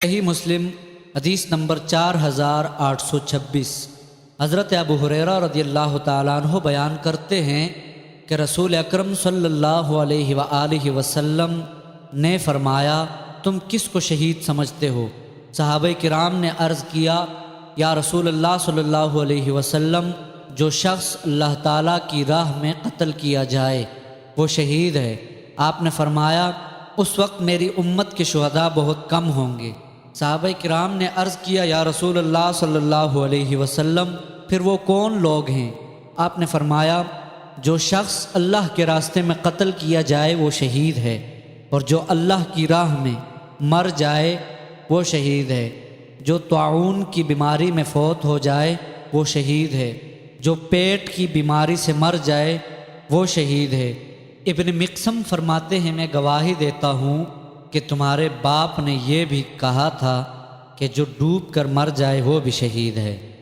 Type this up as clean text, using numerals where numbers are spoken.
صحیح مسلم حدیث نمبر 4826۔ حضرت ابو ہریرہ رضی اللہ تعالیٰ عنہ بیان کرتے ہیں کہ رسول اکرم صلی اللہ علیہ وآلہ وسلم نے فرمایا، تم کس کو شہید سمجھتے ہو؟ صحابہ کرام نے عرض کیا، یا رسول اللہ صلی اللہ علیہ وسلم، جو شخص اللہ تعالیٰ کی راہ میں قتل کیا جائے وہ شہید ہے۔ آپ نے فرمایا، اس وقت میری امت کے شہداء بہت کم ہوں گے۔ صحابہ کرام نے عرض کیا، یا رسول اللہ صلی اللہ علیہ وسلم، پھر وہ کون لوگ ہیں؟ آپ نے فرمایا، جو شخص اللہ کے راستے میں قتل کیا جائے وہ شہید ہے، اور جو اللہ کی راہ میں مر جائے وہ شہید ہے۔ جو طاعون کی بیماری میں فوت ہو جائے وہ شہید ہے۔ جو پیٹ کی بیماری سے مر جائے وہ شہید ہے۔ ابن مقسم فرماتے ہیں، میں گواہی دیتا ہوں کہ تمہارے باپ نے یہ بھی کہا تھا کہ جو ڈوب کر مر جائے وہ بھی شہید ہے۔